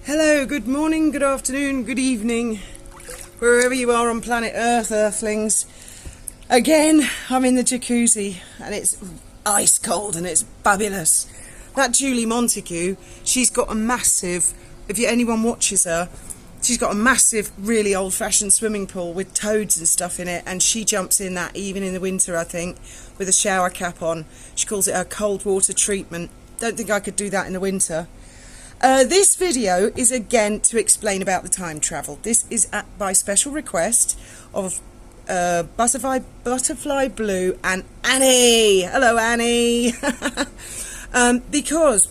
Hello, good morning, good afternoon, good evening, wherever you are on planet Earth, Earthlings. Again, I'm in the jacuzzi and it's ice cold and it's fabulous. That Julie Montague, she's got a massive, if anyone watches her, she's got a massive, really old-fashioned swimming pool with toads and stuff in it, and she jumps in that even in the winter, I think, with a shower cap on. She calls it her cold water treatment. Don't think I could do that in the winter. This video is again to explain about the time travel. This is by special request of Butterfly Blue and Annie. Hello, Annie. Because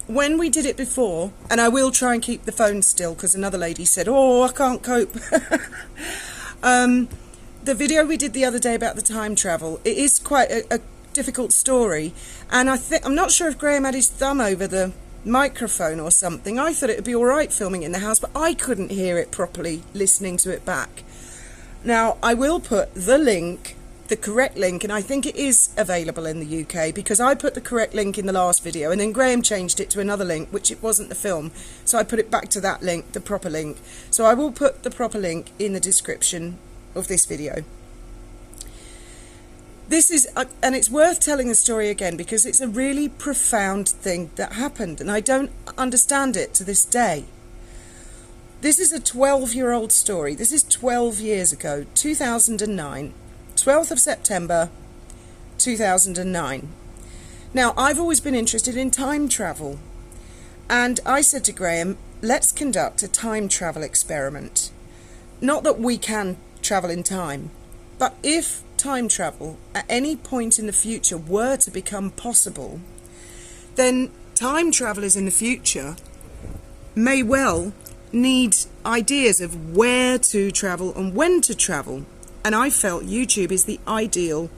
when we did it before, and I will try and keep the phone still because another lady said, "Oh, I can't cope." The video we did the other day about the time travel, it is quite a difficult story, and I'm not sure if Graham had his thumb over the microphone or something. I thought it would be alright filming it in the house, but I couldn't hear it properly listening to it back. Now I will put the link, the correct link, and I think it is available in the UK because I put the correct link in the last video and then Graham changed it to another link, which it wasn't the film, so I put it back to that link, the proper link. So I will put the proper link in the description of this video. This is, and it's worth telling the story again because it's a really profound thing that happened and I don't understand it to this day. This is a 12-year-old story. This is 12 years ago, 2009, 12th of September, 2009. Now, I've always been interested in time travel, and I said to Graham, let's conduct a time travel experiment. Not that we can travel in time, but if time travel at any point in the future were to become possible, then time travelers in the future may well need ideas of where to travel and when to travel. And I felt YouTube is the ideal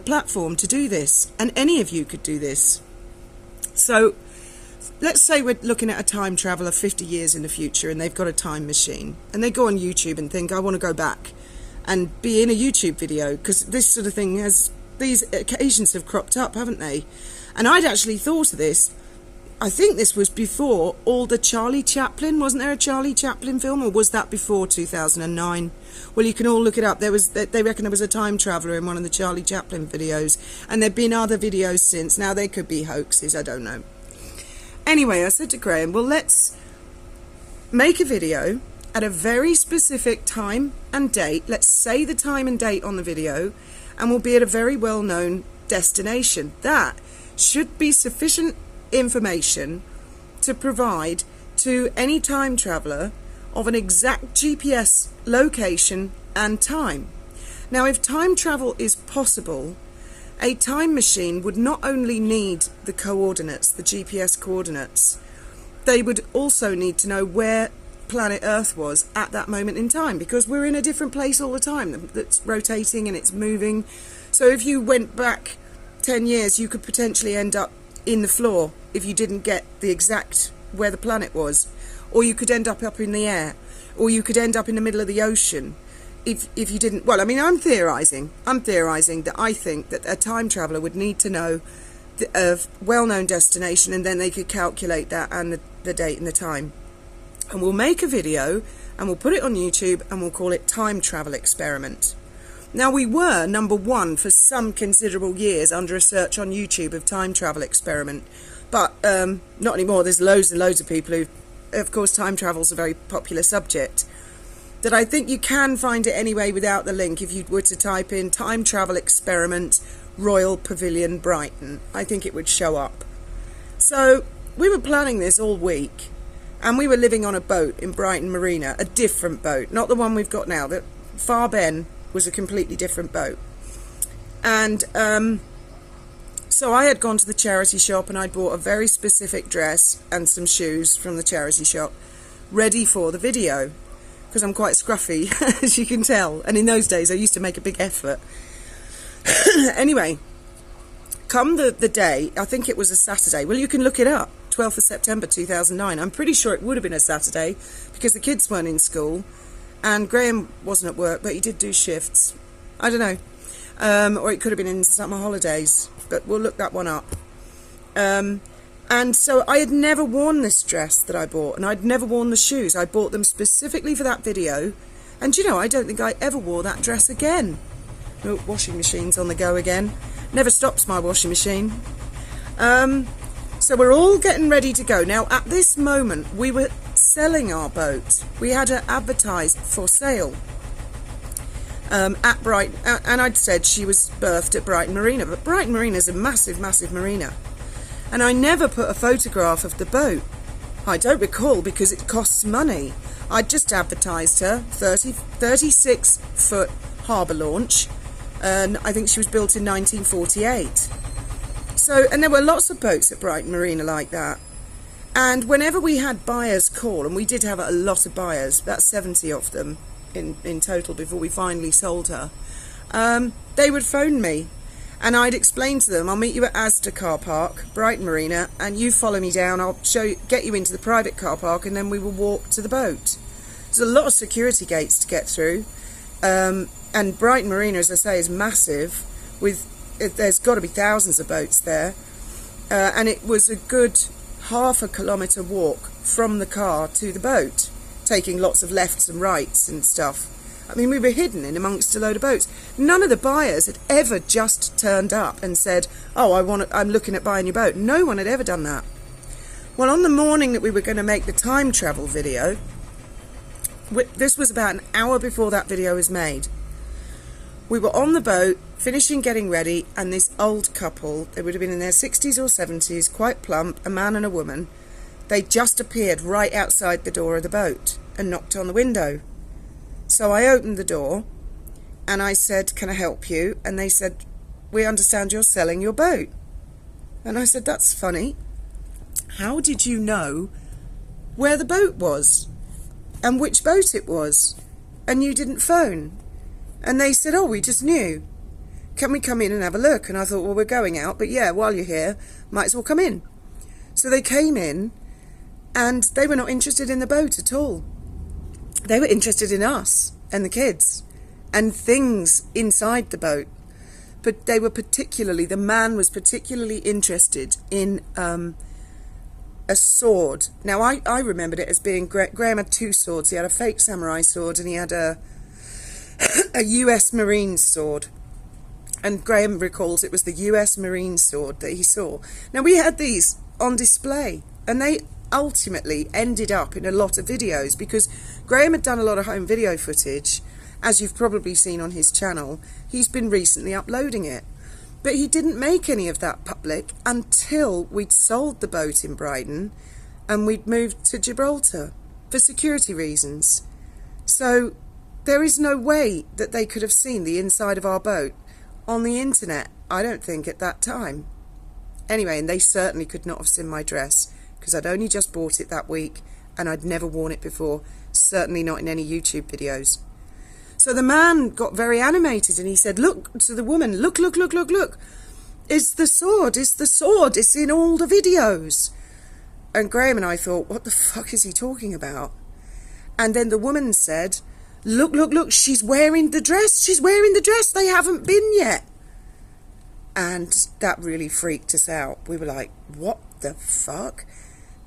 platform to do this, and any of you could do this. So let's say we're looking at a time traveler 50 years in the future and they've got a time machine and they go on YouTube and think, I want to go back and be in a YouTube video, because this sort of thing these occasions have cropped up, haven't they? And I'd actually thought of this. I think this was before all the Charlie Chaplin, wasn't there a Charlie Chaplin film, or was that before 2009? Well, you can all look it up. They reckon there was a time traveller in one of the Charlie Chaplin videos, and there've been other videos since. Now they could be hoaxes, I don't know. Anyway, I said to Graham, well, let's make a video at a very specific time and date. Let's say the time and date on the video, and we'll be at a very well-known destination. That should be sufficient information to provide to any time traveller of an exact GPS location and time. Now, if time travel is possible, a time machine would not only need the coordinates, the GPS coordinates, they would also need to know where planet Earth was at that moment in time, because we're in a different place all the time that's rotating and it's moving. So if you went back 10 years, you could potentially end up in the floor if you didn't get the exact where the planet was, or you could end up in the air, or you could end up in the middle of the ocean if you didn't. Well, I mean, I'm theorizing that I think that a time traveler would need to know a well-known destination, and then they could calculate that and the date and the time. And we'll make a video and we'll put it on YouTube and we'll call it Time Travel Experiment. Now, we were number one for some considerable years under a search on YouTube of Time Travel Experiment, but not anymore. There's loads and loads of people who, of course, time travel's a very popular subject. That I think you can find it anyway without the link if you were to type in Time Travel Experiment Royal Pavilion Brighton. I think it would show up. So we were planning this all week. And we were living on a boat in Brighton Marina, a different boat, not the one we've got now. The Far Ben was a completely different boat. And so I had gone to the charity shop and I'd bought a very specific dress and some shoes from the charity shop, ready for the video, because I'm quite scruffy, as you can tell. And in those days, I used to make a big effort. Anyway, come the day, I think it was a Saturday. Well, you can look it up. 12th of September 2009. I'm pretty sure it would have been a Saturday because the kids weren't in school and Graham wasn't at work, but he did do shifts. I don't know. Or it could have been in summer holidays, but we'll look that one up. And so I had never worn this dress that I bought, and I'd never worn the shoes. I bought them specifically for that video. And you know, I don't think I ever wore that dress again. Oh, washing machine's on the go again. Never stops, my washing machine. So we're all getting ready to go. Now, at this moment, we were selling our boat. We had it advertised for sale at Brighton. And I'd said she was berthed at Brighton Marina. But Brighton Marina is a massive, massive marina. And I never put a photograph of the boat. I don't recall, because it costs money. I'd just advertised her, 36-foot harbour launch, and I think she was built in 1948. So, and there were lots of boats at Brighton Marina like that. And whenever we had buyers call, and we did have a lot of buyers, about 70 of them in total before we finally sold her, they would phone me. And I'd explain to them, I'll meet you at Asda car park, Brighton Marina, and you follow me down, I'll get you into the private car park, and then we will walk to the boat. There's a lot of security gates to get through. And Brighton Marina, as I say, is massive. There's got to be thousands of boats there. And it was a good half a kilometre walk from the car to the boat, taking lots of lefts and rights and stuff. I mean, we were hidden in amongst a load of boats. None of the buyers had ever just turned up and said, oh, I'm looking at buying your boat. No one had ever done that. Well, on the morning that we were going to make the time travel video, this was about an hour before that video was made. We were on the boat, finishing getting ready, and this old couple, they would have been in their 60s or 70s, quite plump, a man and a woman, they just appeared right outside the door of the boat and knocked on the window. So I opened the door and I said, can I help you? And they said, we understand you're selling your boat. And I said, that's funny. How did you know where the boat was and which boat it was? And you didn't phone? And they said, oh, we just knew. Can we come in and have a look? And I thought, well, we're going out, but yeah, while you're here, might as well come in. So they came in, and they were not interested in the boat at all. They were interested in us and the kids and things inside the boat. But they were the man was particularly interested in a sword. Now, I remembered it as being, Graham had two swords. He had a fake samurai sword and he had a US Marines sword. And Graham recalls it was the US Marines sword that he saw. Now, we had these on display, and they ultimately ended up in a lot of videos because Graham had done a lot of home video footage, as you've probably seen on his channel. He's been recently uploading it, but he didn't make any of that public until we'd sold the boat in Brighton and we'd moved to Gibraltar for security reasons. So there is no way that they could have seen the inside of our boat on the internet, I don't think, at that time. Anyway, and they certainly could not have seen my dress, because I'd only just bought it that week and I'd never worn it before, certainly not in any YouTube videos. So the man got very animated and he said, look, to the woman, look, look, look, look, look. It's the sword, it's the sword, it's in all the videos. And Graham and I thought, what the fuck is he talking about? And then the woman said, look, look, look, she's wearing the dress, they haven't been yet. And that really freaked us out. We were like, what the fuck?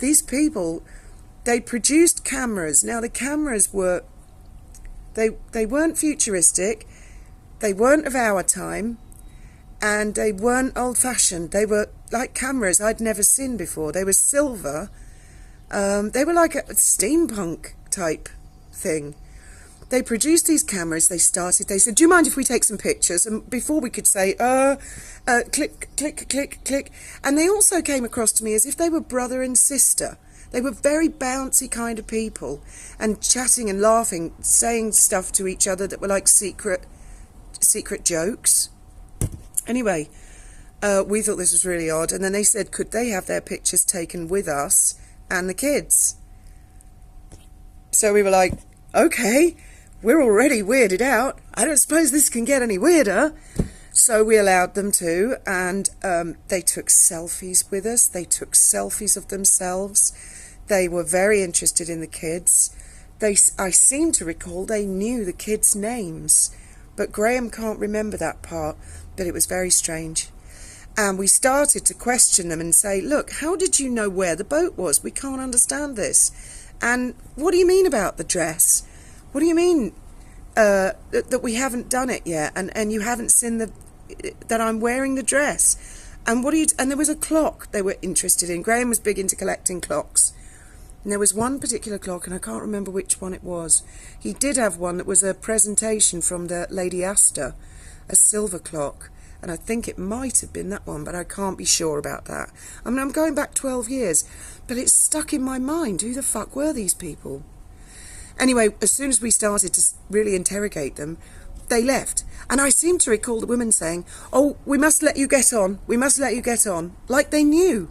These people, they produced cameras. Now the cameras were, they weren't futuristic, they weren't of our time, and they weren't old-fashioned. They were like cameras I'd never seen before. They were silver. They were like a steampunk type thing. They produced these cameras, they said, do you mind if we take some pictures? And before we could say, click, click, click, click. And they also came across to me as if they were brother and sister. They were very bouncy kind of people, and chatting and laughing, saying stuff to each other that were like secret jokes. Anyway, we thought this was really odd. And then they said, could they have their pictures taken with us and the kids? So we were like, okay. We're already weirded out. I don't suppose this can get any weirder. So we allowed them to, and they took selfies with us. They took selfies of themselves. They were very interested in the kids. I seem to recall they knew the kids' names, but Graham can't remember that part, but it was very strange. And we started to question them and say, look, how did you know where the boat was? We can't understand this. And what do you mean about the dress? What do you mean that we haven't done it yet, and you haven't seen that I'm wearing the dress? And and there was a clock they were interested in. Graham was big into collecting clocks. And there was one particular clock, and I can't remember which one it was. He did have one that was a presentation from the Lady Astor, a silver clock. And I think it might have been that one, but I can't be sure about that. I mean, I'm going back 12 years, but it's stuck in my mind. Who the fuck were these people? Anyway, as soon as we started to really interrogate them, they left. And I seem to recall the women saying, oh, we must let you get on. We must let you get on. Like they knew.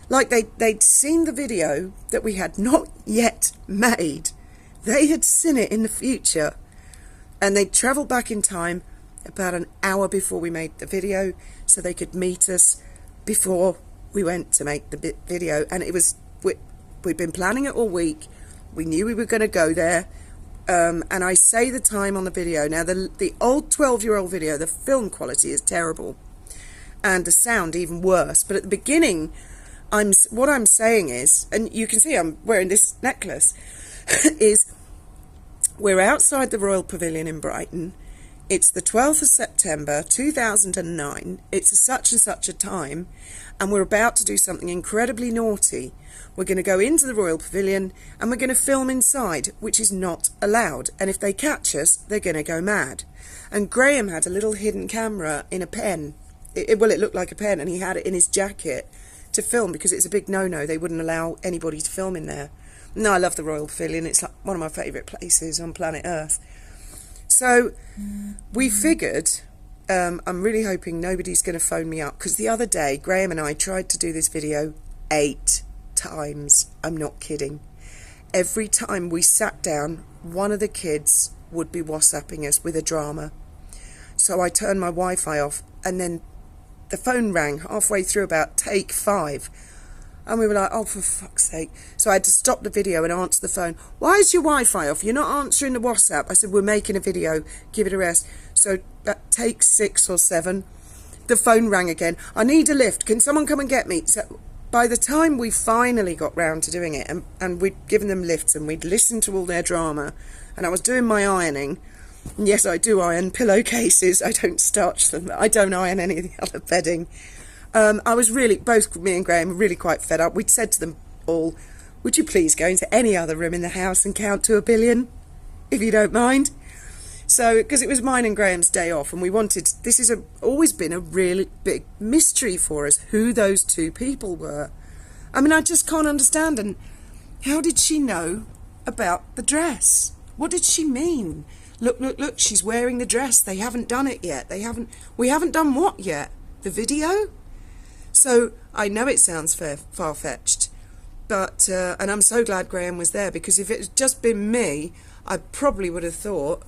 Like they'd seen the video that we had not yet made. They had seen it in the future. And they'd travelled back in time about an hour before we made the video, so they could meet us before we went to make the video. And it was, we'd been planning it all week. We knew we were going to go there. And I say the time on the video. Now, the old 12-year-old video, the film quality is terrible. And the sound even worse. But at the beginning, what I'm saying is, and you can see I'm wearing this necklace, is we're outside the Royal Pavilion in Brighton. It's the 12th of September 2009. It's a such and such a time, and we're about to do something incredibly naughty. We're going to go into the Royal Pavilion and we're going to film inside, which is not allowed. And if they catch us, they're going to go mad. And Graham had a little hidden camera in a pen. It looked like a pen, and he had it in his jacket to film because it's a big no-no. They wouldn't allow anybody to film in there. No, I love the Royal Pavilion. It's like one of my favourite places on planet Earth. So we figured, I'm really hoping nobody's going to phone me up, because the other day Graham and I tried to do this video 8 times. I'm not kidding. Every time we sat down, one of the kids would be WhatsApping us with a drama. So I turned my Wi-Fi off, and then the phone rang halfway through about take 5. And we were like, oh, for fuck's sake. So I had to stop the video and answer the phone. Why is your Wi-Fi off? You're not answering the WhatsApp. I said, we're making a video. Give it a rest. So at take 6 or 7, the phone rang again. I need a lift. Can someone come and get me? So by the time we finally got round to doing it, and we'd given them lifts and we'd listened to all their drama, and I was doing my ironing. And yes, I do iron pillowcases. I don't starch them. I don't iron any of the other bedding. I was really, both me and Graham were really quite fed up. We'd said to them all, would you please go into any other room in the house and count to 1 billion, if you don't mind? So, because it was mine and Graham's day off, and we wanted, this has always been a really big mystery for us, who those 2 people were. I mean, I just can't understand. And how did she know about the dress? What did she mean? Look, look, look, she's wearing the dress. They haven't done it yet. We haven't done what yet? The video? So I know it sounds far-fetched, but, and I'm so glad Graham was there, because if it had just been me, I probably would have thought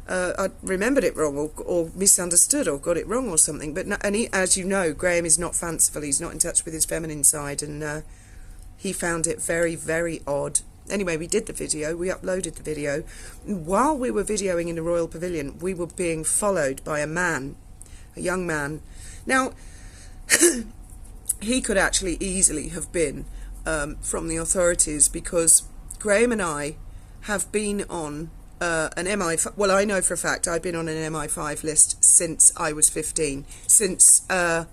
I'd remembered it wrong, or misunderstood, or got it wrong or something. But no, and as you know, Graham is not fanciful. He's not in touch with his feminine side, and he found it very, very odd. Anyway, we did the video, we uploaded the video. While we were videoing in the Royal Pavilion, we were being followed by a young man. Now, he could actually easily have been from the authorities, because Graham and I have been on an MI5, well, I know for a fact I've been on an MI5 list since I was 15, since I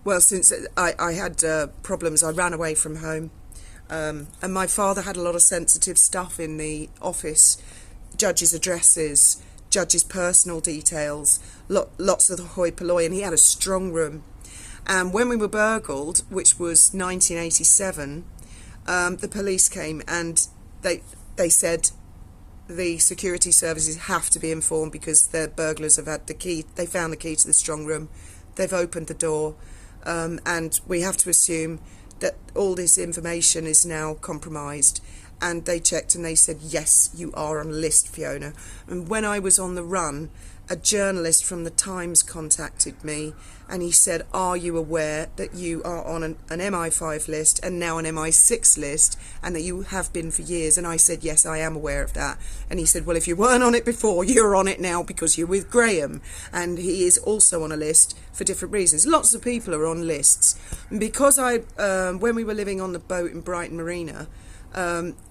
had problems. I ran away from home, and my father had a lot of sensitive stuff in the office, judges' addresses, judges' personal details, lots of the hoi polloi, and he had a strong room. And when we were burgled, which was 1987, the police came, and they said the security services have to be informed, because the burglars have had the key. They found the key to the strong room. They've opened the door, and we have to assume that all this information is now compromised. and they checked and they said, yes, you are on a list, Fiona. And when I was on the run, a journalist from the Times contacted me, and he said, are you aware that you are on an MI5 list and now an MI6 list, and that you have been for years? And I said, yes, I am aware of that. And he said, well, if you weren't on it before, you're on it now because you're with Graham, and he is also on a list for different reasons. Lots of people are on lists. And because when we were living on the boat in Brighton Marina,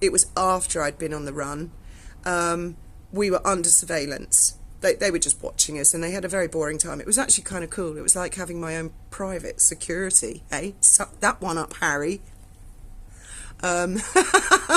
it was after I'd been on the run, we were under surveillance. They were just watching us, and they had a very boring time. It was actually kind of cool. It was like having my own private security. Hey, suck that one up, Harry. I'm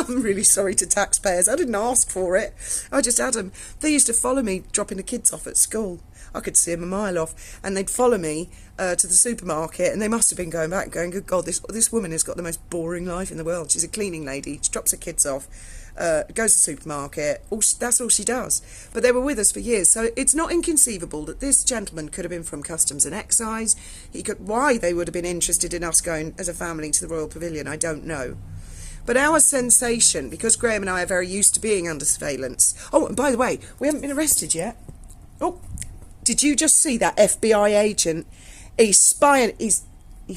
really sorry to taxpayers. I didn't ask for it. I just had them. They used to follow me dropping the kids off at school. I could see them a mile off, and they'd follow me to the supermarket, and they must have been going back going, good God, this woman has got the most boring life in the world. She's a cleaning lady. She drops her kids off, goes to the supermarket. That's all she does. But they were with us for years, so it's not inconceivable that this gentleman could have been from Customs and Excise. Why they would have been interested in us going as a family to the Royal Pavilion, I don't know. But our sensation, because Graham and I are very used to being under surveillance. Oh, and by the way, we haven't been arrested yet. Oh, did you just see that FBI agent? He's spying. He's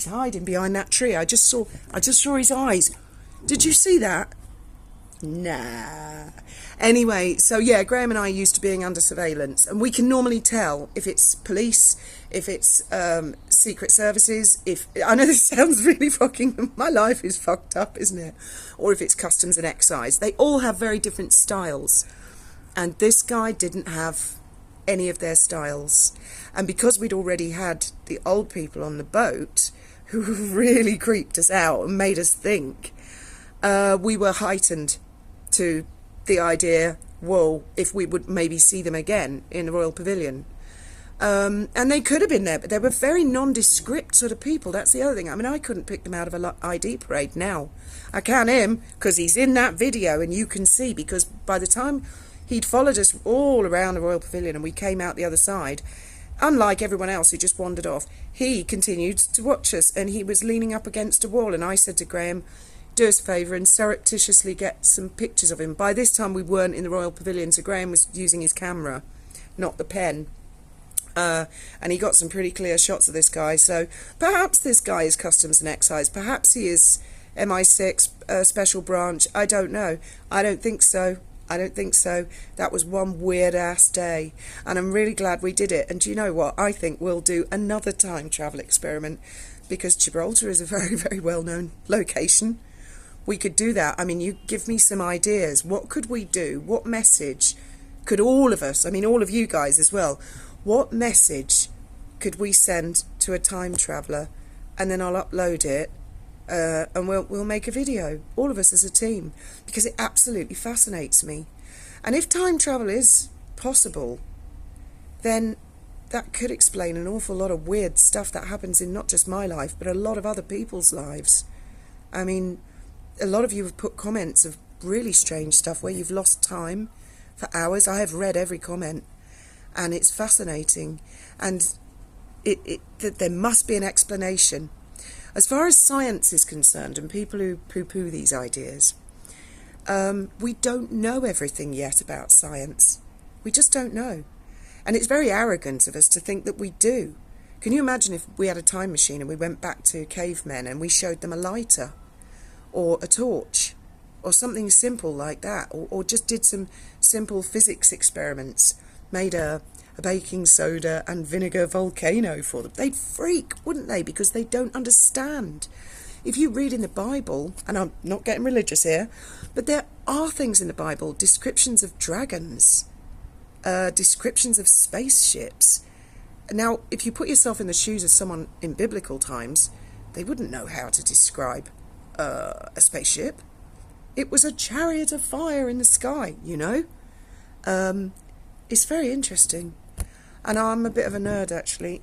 hiding behind that tree. I just saw his eyes. Did you see that? Nah. Anyway, so yeah, Graham and I are used to being under surveillance, and we can normally tell if it's police, if it's secret services, I know this sounds really fucking, my life is fucked up, isn't it? Or if it's Customs and Excise. They all have very different styles, and this guy didn't have any of their styles. And because we'd already had the old people on the boat who really creeped us out and made us think, we were heightened to the idea, whoa, if we would maybe see them again in the Royal Pavilion. And they could have been there, but they were very nondescript sort of people. That's the other thing. I mean, I couldn't pick them out of a ID parade now. I can him, because he's in that video, and you can see, because by the time he'd followed us all around the Royal Pavilion and we came out the other side, unlike everyone else who just wandered off, he continued to watch us, and he was leaning up against a wall. And I said to Graham, do us a favour and surreptitiously get some pictures of him. By this time we weren't in the Royal Pavilion, so Graham was using his camera, not the pen. And he got some pretty clear shots of this guy. So perhaps this guy is Customs and Excise. Perhaps he is MI6 Special Branch. I don't know. I don't think so. That was one weird-ass day. And I'm really glad we did it. And do you know what? I think we'll do another time travel experiment, because Gibraltar is a very, very well-known location. We could do that. I mean, you give me some ideas. What could we do? What message could all of us, I mean, all of you guys as well, what message could we send to a time traveller? And then I'll upload it, and we'll make a video, all of us as a team, because it absolutely fascinates me. And if time travel is possible, then that could explain an awful lot of weird stuff that happens in not just my life, but a lot of other people's lives. I mean, a lot of you have put comments of really strange stuff where you've lost time for hours. I have read every comment, and it's fascinating. And there must be an explanation. As far as science is concerned, and people who poo-poo these ideas, we don't know everything yet about science. We just don't know. And it's very arrogant of us to think that we do. Can you imagine if we had a time machine and we went back to cavemen and we showed them a lighter or a torch or something simple like that, or just did some simple physics experiments, made a baking soda and vinegar volcano for them? They'd freak, wouldn't they? Because they don't understand. If you read in the Bible, and I'm not getting religious here, but there are things in the Bible, descriptions of dragons, descriptions of spaceships. Now, if you put yourself in the shoes of someone in biblical times, they wouldn't know how to describe a spaceship. It was a chariot of fire in the sky, you know. It's very interesting. And I'm a bit of a nerd, actually.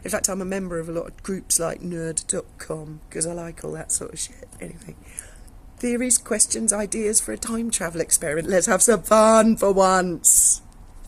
In fact, I'm a member of a lot of groups like nerd.com, because I like all that sort of shit. Anyway, theories, questions, ideas for a time travel experiment. Let's have some fun for once.